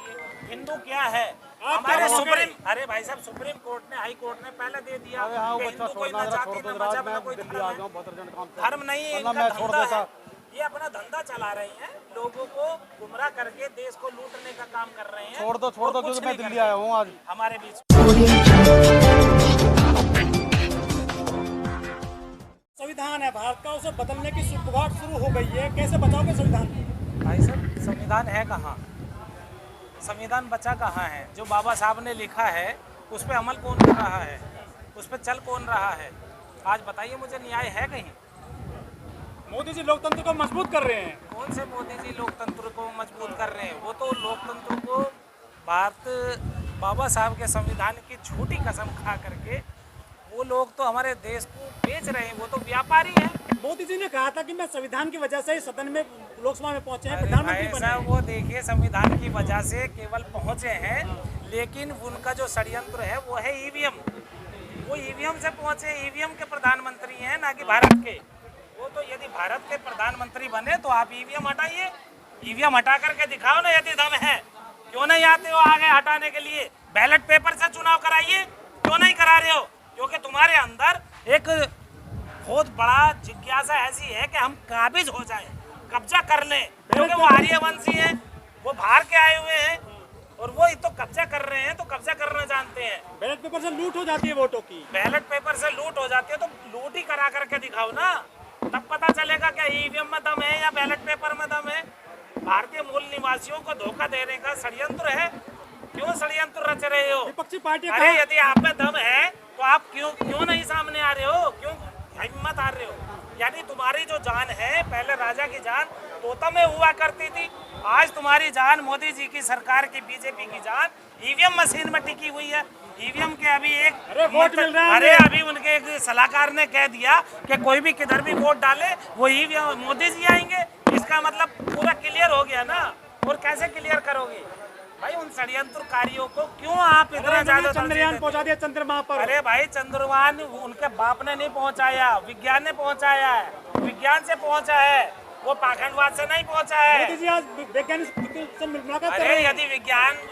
बताइए हिंदू क्या है? हमारे सुप्रीम, अरे भाई साहब, सुप्रीम कोर्ट ने, हाई कोर्ट ने पहले दे दिया कि हिंदू कोई ना जाति ना मजहब ना कोई धर्म नहीं है, इनका धंधा है, ये अपना धंधा चला रहे हैं, लोगों को गुमराह करके देश को लूटने का काम कर रहे हैं। छोड़ दो क्योंकि मैं दिल्ली आया हूँ आज हमारे बीच। संविधान है भारत का, उसे बदलने की शुरुआत शुरू हो गई है, कैसे बचाओगे संविधान? भाई साहब, संविधान है कहाँ? संविधान बचा कहाँ है? जो बाबा साहब ने लिखा है उस पर अमल कौन कर रहा है? उस पर चल कौन रहा है? आज बताइए मुझे, न्याय है कहीं? मोदी जी लोकतंत्र को मजबूत कर रहे हैं। कौन से मोदी जी लोकतंत्र को मजबूत कर रहे हैं? वो तो लोकतंत्र को भारत बाबा साहब के संविधान की झूठी कसम खा करके वो लोग तो हमारे देश को बेच रहे हैं, वो तो व्यापारी हैं। मोदी जी ने कहा था कि मैं संविधान की वजह से ही सदन में, लोकसभा में पहुंचे हैं, प्रधानमंत्री बने हैं। वो देखिए, संविधान की वजह से केवल पहुंचे हैं, लेकिन उनका जो षड्यंत्र है वो है ईवीएम। वो ईवीएम से पहुंचे, ईवीएम के प्रधानमंत्री हैं, ना कि भारत के। वो तो यदि भारत के प्रधानमंत्री बने तो आप ईवीएम हटाइए, ईवीएम हटा करके दिखाओ ना यदि दम है। क्यों नहीं आते हो आगे हटाने के लिए? बैलेट पेपर से चुनाव कराइए, क्यों नहीं करा रहे हो? क्योंकि तुम्हारे अंदर एक बहुत बड़ा जिज्ञासा ऐसी है कि हम काबिज हो जाएं, कब्जा कर लें, क्योंकि वो आर्यवंशी हैं, वो बाहर के आए हुए हैं और वो तो कब्जा कर रहे हैं, तो कब्जा करना जानते हैं। बैलेट पेपर से लूट हो जाती है वोटों की। बैलेट पेपर से लूट हो जाती है तो लूट ही करा करके दिखाओ ना, तब पता चलेगा क्या ईवीएम में दम है या बैलेट पेपर में दम है। भारतीय मूल निवासियों को धोखा देने का षड्यंत्र है। क्यों षड्यंत्र रच रहे हो? विपक्षी पार्टी, अरे यदि आप में दम है तो आप क्यों नहीं सामने आ रहे हो? क्यों हिम्मत हार रहे हो? यानी तुम्हारी जो जान है, पहले राजा की जान तोता में हुआ करती थी, आज तुम्हारी जान मोदी जी की सरकार की, बीजेपी की जान ईवीएम मशीन में टिकी हुई है। ईवीएम के अभी अरे अभी उनके एक सलाहकार ने कह दिया कि कोई भी किधर भी वोट डाले वो ईवीएम मोदी जी आएंगे। इसका मतलब पूरा क्लियर हो गया ना। और कैसे क्लियर करोगे भाई? उन षड्यंत्रकारियों को क्यों आप इतना ज्यादा चंद्रयान पहुंचा दिया चंद्रमा पर? अरे भाई, चंद्रयान उनके बाप ने नहीं पहुंचाया, विज्ञान ने पहुंचाया है, विज्ञान से पहुंचा है, वो पाखंडवाद से नहीं पहुंचा है। मोदी जी आज वैज्ञानिक से मुलाकात कर अरे रहे हैं। यदि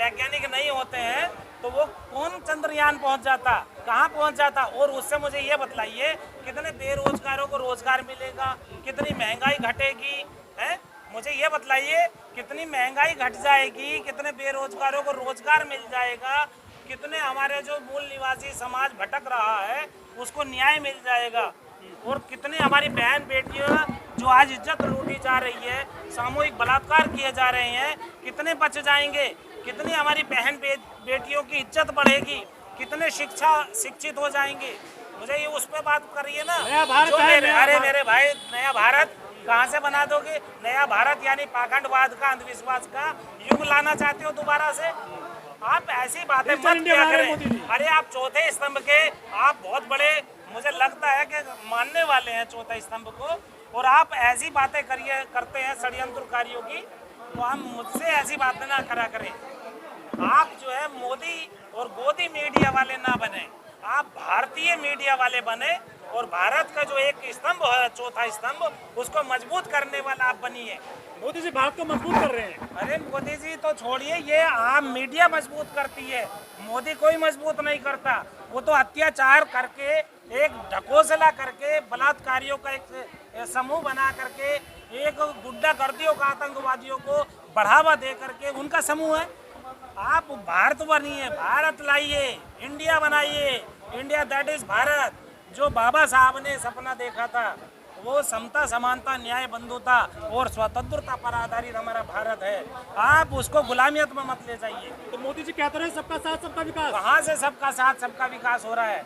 वैज्ञानिक नहीं होते हैं तो वो कौन चंद्रयान पहुंच जाता, कहाँ पहुंच जाता? और उससे मुझे ये बतलाइए, कितने बेरोजगारों को रोजगार मिलेगा, कितनी महंगाई घटेगी है? मुझे ये बतलाइए, कितनी महंगाई घट जाएगी, कितने बेरोजगारों को रोजगार मिल जाएगा, कितने हमारे जो मूल निवासी समाज भटक रहा है उसको न्याय मिल जाएगा, और कितनी हमारी बहन बेटियां जो आज इज्जत लूटी जा रही है, सामूहिक बलात्कार किए जा रहे हैं, कितने बच जाएंगे, कितनी हमारी बहन बेटियों की इज्जत बढ़ेगी, कितने शिक्षित हो जाएंगे। मुझे ये उस पर बात करिए ना। अरे मेरे भाई, नया भारत कहाँ से बना दोगे? नया भारत यानी पाखंडवाद का, अंधविश्वास का युग लाना चाहते हो दोबारा से? आप ऐसी बातें मत किया करें। अरे आप चौथे स्तंभ के, आप बहुत बड़े, मुझे लगता है कि मानने वाले हैं चौथे स्तंभ को, और आप ऐसी बातें करते हैं षड्यंत्रकारियों की, तो हम मुझसे ऐसी बातें ना करा करें। आप जो है मोदी और गोदी मीडिया वाले ना बने, आप भारतीय मीडिया वाले बने, और भारत का जो एक स्तंभ है, चौथा स्तंभ, उसको मजबूत करने वाला आप बनिए। मोदी जी भारत को मजबूत कर रहे हैं। अरे मोदी जी तो छोड़िए, ये आम मीडिया मजबूत करती है, मोदी कोई मजबूत नहीं करता। वो तो अत्याचार करके, एक ढकोसला करके, बलात्कारियों का एक समूह बना करके, एक गुंडागर्दियों का, आतंकवादियों को बढ़ावा दे करके उनका समूह है। आप भारत बनिए, भारत लाइए, इंडिया बनाइए, इंडिया दैट इज भारत। जो बाबा साहब ने सपना देखा था, वो समता, समानता, न्याय, बंधुता और स्वतंत्रता पर आधारित हमारा भारत है। आप उसको गुलामियत में मत ले जाइए। तो मोदी जी कहते रहे सबका साथ सबका विकास। कहाँ से सबका साथ सबका विकास हो रहा है?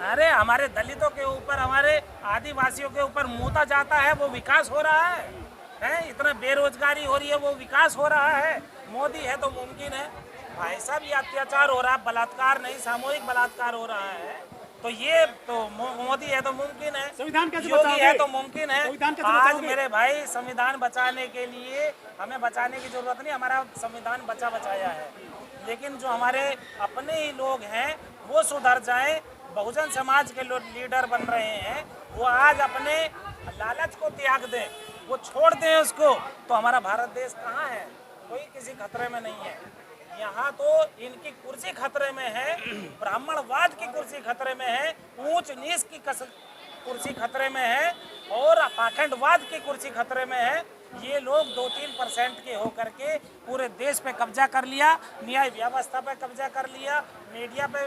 अरे हमारे दलितों के ऊपर, हमारे आदिवासियों के ऊपर मुँहता जाता है, वो विकास हो रहा है? इतना बेरोजगारी हो रही है, वो विकास हो रहा है? मोदी है तो मुमकिन है। भाई साहब, ये अत्याचार हो रहा है, बलात्कार नहीं, सामूहिक बलात्कार हो रहा है, तो ये तो मोदी है तो मुमकिन है। संविधान कैसे योगी है तो मुमकिन है। आज बचाओगे? मेरे भाई, संविधान बचाने के लिए हमें बचाने की जरूरत नहीं, हमारा संविधान बचाया है। लेकिन जो हमारे अपने ही लोग हैं वो सुधर जाएं, बहुजन समाज के लोग लीडर बन रहे हैं, वो आज अपने लालच को त्याग दें, वो छोड़ दें उसको, तो हमारा भारत देश कहाँ है? कोई किसी खतरे में नहीं है। यहाँ तो इनकी कुर्सी खतरे में है, ब्राह्मणवाद की कुर्सी खतरे में है, ऊंच नीच की कुर्सी खतरे में है और पाखंडवाद की कुर्सी खतरे में है। ये लोग 2-3% के होकर के पूरे देश पे कब्जा कर लिया, न्याय व्यवस्था पे कब्जा कर लिया, मीडिया पे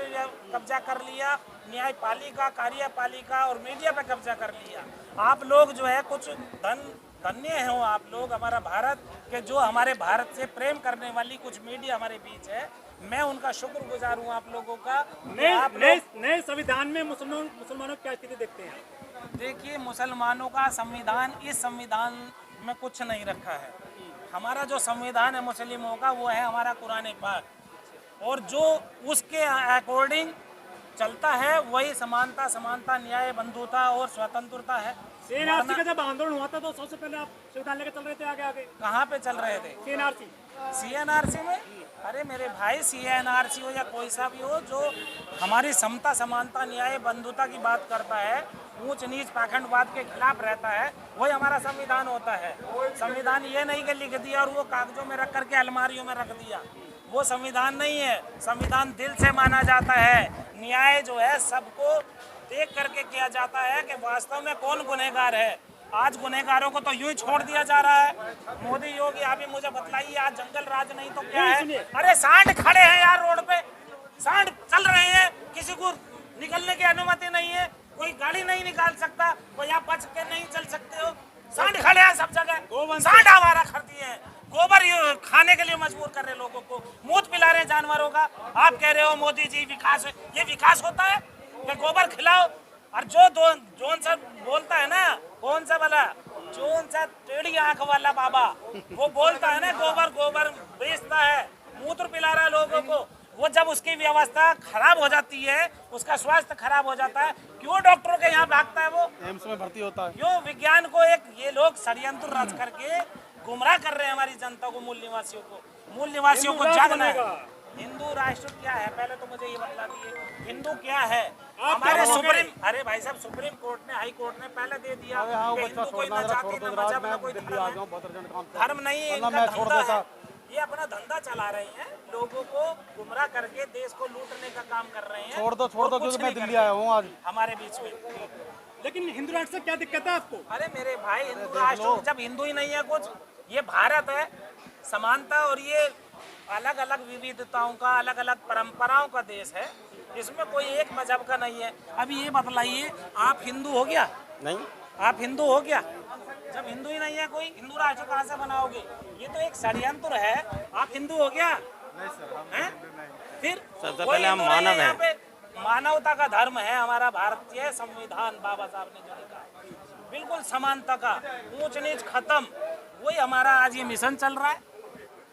कब्जा कर लिया, न्यायपालिका, कार्यपालिका और मीडिया पे कब्जा कर लिया। आप लोग जो है कुछ धन्य हो आप लोग, हमारा भारत के जो हमारे भारत से प्रेम करने वाली कुछ मीडिया हमारे बीच है, मैं उनका शुक्रगुजार हूँ आप लोगों का। नए संविधान में मुसलमानों की क्या स्थिति देखते हैं? देखिए, मुसलमानों का संविधान, इस संविधान में कुछ नहीं रखा है। हमारा जो संविधान है मुस्लिमों का, वो है हमारा कुरान पाक, और जो उसके अकॉर्डिंग चलता है वही समानता, न्याय, बंधुता और स्वतंत्रता है। सीएनआरसी का जब आंदोलन हुआ था तो सबसे पहले आप संविधान लेकर चल रहे थे आगे? कहाँ पे चल रहे थे? सीएनआरसी में? अरे मेरे भाई, सीएनआरसी हो या कोई सा भी हो, जो हमारी समता, समानता, न्याय, बंधुता की बात करता है, ऊंच नीच पाखंडवाद के खिलाफ रहता है, वही हमारा संविधान होता है। संविधान ये नहीं कि लिख दिया और वो कागजों में रख करके अलमारियों में रख दिया, वो संविधान नहीं है। संविधान दिल से माना जाता है। न्याय जो है सबको देख करके किया जाता है कि वास्तव में कौन गुनहगार है। आज गुनहगारों को तो यूं ही छोड़ दिया जा रहा है। मोदी योगी, आप ही मुझे बताइए, आज जंगल राज नहीं तो क्या है? अरे सांड खड़े हैं यार रोड पे, सांड चल रहे हैं, किसी को निकलने की अनुमति नहीं है, कोई गाड़ी नहीं निकाल सकता, कोई आप बच के नहीं चल सकते हो। सांड खड़े हैं सब जगह, सांड आवारा कर दिए हैं, गोबर खाने के लिए मजबूर कर रहे लोगों को, मूत पिला रहे जानवरों का। आप कह रहे हो मोदी जी विकास, ये विकास होता है कि गोबर खिलाओ? और जोन सा बोलता है ना, कौन सा वाला, जोन सा टेढ़ी आंख वाला बाबा, वो बोलता है ना गोबर बेचता है, मूत्र पिला रहा है लोगों को, वो जब उसकी व्यवस्था खराब हो जाती है, उसका स्वास्थ्य खराब हो जाता है, क्यों डॉक्टरों के यहाँ भागता है? वो एम्स में भर्ती होता है। क्यों? विज्ञान को एक ये लोग षड्यंत्र रच करके गुमराह कर रहे हैं हमारी जनता को, मूल निवासियों को जागना है। हिंदू राष्ट्र क्या है पहले तो मुझे ये बता दिए, हिंदू क्या है? हमारे सुप्रीम, अरे भाई साहब, सुप्रीम कोर्ट ने, हाई कोर्ट ने पहले दे दिया कि हिंदू कोई ना जाति ना मजहब ना कोई धर्म नहीं है, इनका धंधा है। ये अपना धंधा चला रहे हैं, लोगों को गुमराह करके देश को लूटने का काम कर रहे हैं। छोड़ दो क्योंकि मैं दिल्ली आया हूँ आज हमारे बीच में। लेकिन हिंदू राष्ट्र से क्या दिक्कत है आपको? अरे मेरे भाई, हिंदू राष्ट्र जब हिंदू ही नहीं है कुछ, ये भारत है, समानता और ये अलग अलग विविधताओं का, अलग अलग परंपराओं का देश है, इसमें कोई एक मजहब का नहीं है। अभी ये बतलाइए, आप हिंदू हो गया? नहीं, आप हिंदू हो गया? जब हिंदू ही नहीं है कोई, हिंदू राष्ट्र कहाँ से बनाओगे? ये तो एक षड्यंत्र है। आप हिंदू हो गया? नहीं सर, हैं? फिर सबसे पहले हम मानव हैं। मानवता का धर्म है हमारा भारतीय संविधान, बाबा साहब ने जो लिखा, बिल्कुल समानता का, ऊंच नीच खत्म, वही हमारा आज ये मिशन चल रहा है।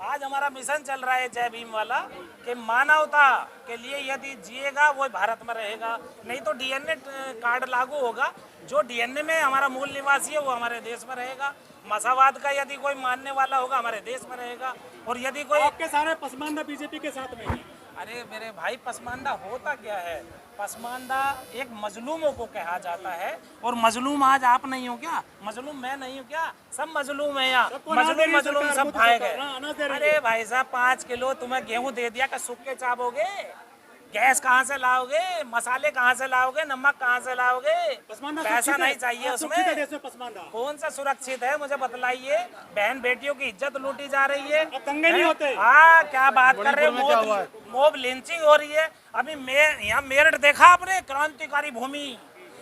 आज हमारा मिशन चल रहा है जय भीम वाला, कि मानवता के लिए यदि जिएगा वो भारत में रहेगा, नहीं तो डीएनए कार्ड लागू होगा, जो डीएनए में हमारा मूल निवासी है वो हमारे देश में रहेगा। मसावाद का यदि कोई मानने वाला होगा हमारे देश में रहेगा, और यदि कोई, आपके सारे पसमानदा बीजेपी के साथ में। अरे मेरे भाई, पसमानदा होता क्या है? पसमानदा एक मजलूमों को कहा जाता है, और मजलूम आज आप नहीं हो क्या? मजलूम मैं नहीं हूँ क्या? सब मजलूम है यहाँ, मजलूम सब भाग गए। अरे भाई साहब, 5 किलो तुम्हें गेहूं दे दिया, का सूखे चापोगे? गैस कहाँ से लाओगे? मसाले कहाँ से लाओगे? नमक कहाँ से लाओगे? पैसा नहीं चाहिए उसमें। कौन सा सुरक्षित है मुझे बतलाइए? बहन बेटियों की इज्जत लूटी जा रही है। दंगे नहीं होते? हाँ, क्या बात कर रहे हो? मोब लिंचिंग हो रही है। अभी यहाँ मेरठ देखा आपने? क्रांतिकारी भूमि,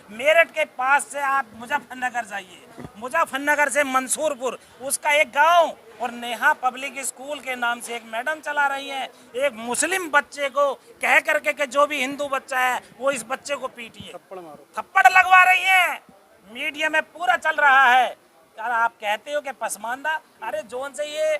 मेरठ के पास से आप मुजफ्फरनगर जाइए, मुजफ्फरनगर से मंसूरपुर, उसका एक गांव, और नेहा पब्लिक स्कूल के नाम से एक मैडम चला रही हैं, एक मुस्लिम बच्चे को कह करके कि जो भी हिंदू बच्चा है वो इस बच्चे को पीटिए, थप्पड़ लगवा रही हैं। मीडिया में पूरा चल रहा है। यार आप कहते हो कि पसमानदा, अरे जोन से ये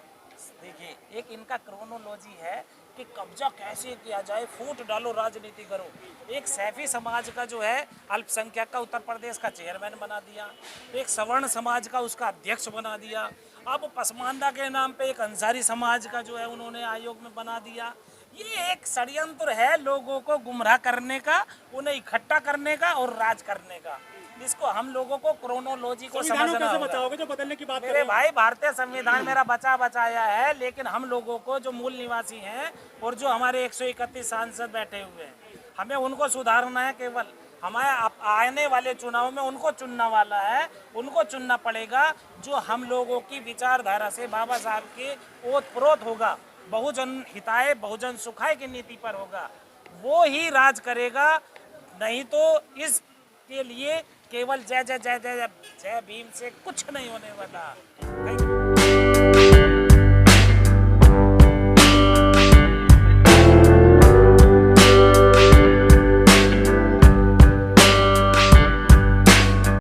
देखिए, एक इनका क्रोनोलॉजी है कि कब्जा कैसे किया जाए, फूट डालो, राजनीति करो। एक सैफी समाज का जो है अल्पसंख्यक का उत्तर प्रदेश का चेयरमैन बना दिया, एक सवर्ण समाज का उसका अध्यक्ष बना दिया, अब पसमानदा के नाम पे एक अंसारी समाज का जो है उन्होंने आयोग में बना दिया। ये एक षड्यंत्र है लोगों को गुमराह करने का, उन्हें इकट्ठा करने का और राज करने का। इसको हम लोगों को क्रोनोलॉजी को संविधान को समझना कैसे होगा। बचाओगे जो बदलने की बात कर मेरे रहे हो? भाई भारतीय संविधान मेरा बचाया है, लेकिन हम लोगों को जो मूल निवासी हैं और जो हमारे 131 सांसद बैठे हुए हैं, हमें उनको सुधारना है। केवल हमारे आने वाले चुनाव में उनको चुनना वाला है, उनको चुनना पड़ेगा जो हम लोगों की विचारधारा से बाबा साहब के ओत प्रोत होगा, बहुजन हिताय बहुजन सुखाय की नीति पर होगा, वो ही राज करेगा। नहीं तो इसके लिए केवल जय जय जय जय जय भीम से कुछ नहीं होने वाला।